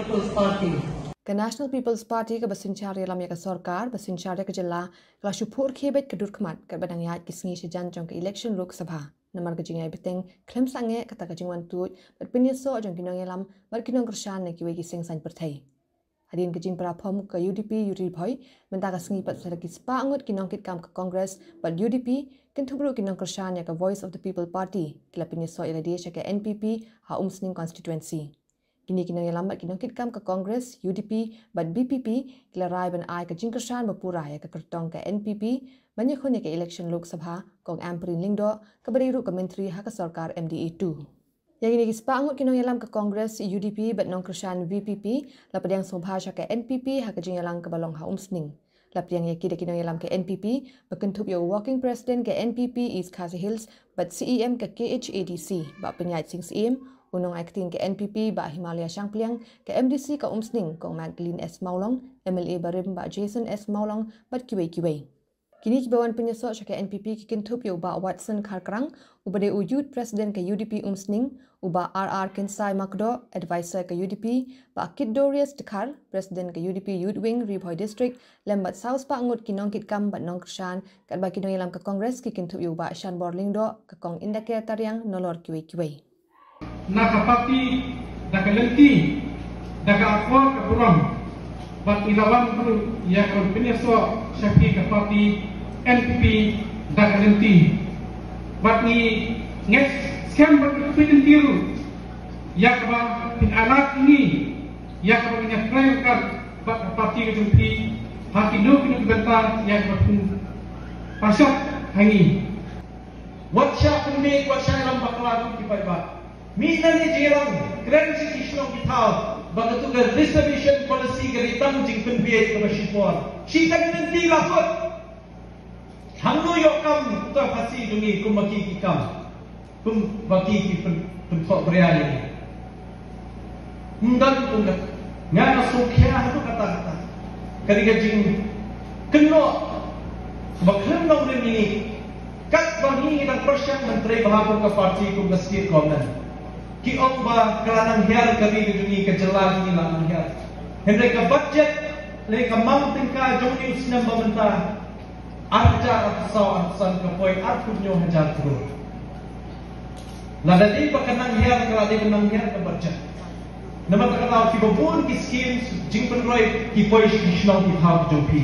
People's Party. Ke National People's Party ke basincari alam ya ke sarkar basincari ke jela kelas syupur khibet ke durkmat ke badang yat kisngi sejan jong ke election Lok Sabha namar ke jingai beteng klem sange kata ke jingwan tuid berpinyeso jong kinong yalam bar kinong kershan ne kiwe kiseng san perthai hadin ke jing prapom ke UDP Ri-Bhoi menta ke sengi pat saraki spa angut kinong kit kam ke Congress but UDP kentubru kinong kershan ya ke Voice of the People Party kila pinyeso ila dia ke NPP ha umsning constituency. Kini kinong lambat kinong kitkam ke Congress, UDP, but BPP, kila rai ban ai ke jingkersan berpura ya ke kertong ke NPP, banyak honya ke election Lok Sabha, kong amprin lingdo, ke beriru ke menteri hak sarkar MDA2. Yang ini kispa angut kinong yalam ke Congress, UDP, but nong kersan VPP, lapad yang sobhasya ke NPP hak ke jingyalang ke balong ha umsning. Lapad yang yakida kinong yalam ke NPP, berkentup yo working president ke NPP East Khasi Hills, but CEM ke KHADC, bak penyait sing CEM, unong acting ke NPP ba Himalaya Shangpliang ke MDC ke Umsning kong Magdalene S Maulong MLA Barim ba Jason S Maulong bat kiwei. Kini kibawan penyesok ke NPP kikintup yo ba Watson Kharkrang ubade Youth President ke UDP Umsning uba RR Kinsai Makdo advisor ke UDP ba Kit Dorius Dekar President ke UDP Youth Wing Ri-Bhoi District lembat South pa angut kinong kitkam bat nong kershan kat ba kinong yalam ke Congress kikintup yo ba Shan Borlingdo ke kong indakir tariang nolor kiwei. Naka parti, naka lenti, naka akwa ke puram, bat ilawan pun ya konfirmasi syaki ke parti NPP naka lenti, bat ni nges scam bat pinentiru, ya kaba pin anak ini, ya kaba punya perayaan bat parti NPP, hati no kini bentar ya kaba pun pasal hangi. Whatsapp pun dalam bakal di bawah. Mina ni jiram keren si kisnong bitaw baga tu ke reservation policy ke ritam jing penbiay ke masyipon si kan nanti lakot hangno yokam tu pasti dungi kumaki kikam kumbaki ki penfok bereali ndak tu ndak ngana sokya tu kata-kata kali jing keno bakhan nong ni kat bagi dan persiap menteri bahagian ke parti kumgasir konan ki okba kelanang hiar kami dunia kejelas ini lah hiar. Mereka budget, mereka mampu ka joni usnam pemerintah. Arja arsan kapoi arpunyo hajar turun. Lada di pakanang hiar keladi kenang hiar ke budget. Nama terkenal ki babun ki skim jing penroi ki poi kisnong ki hak jopi.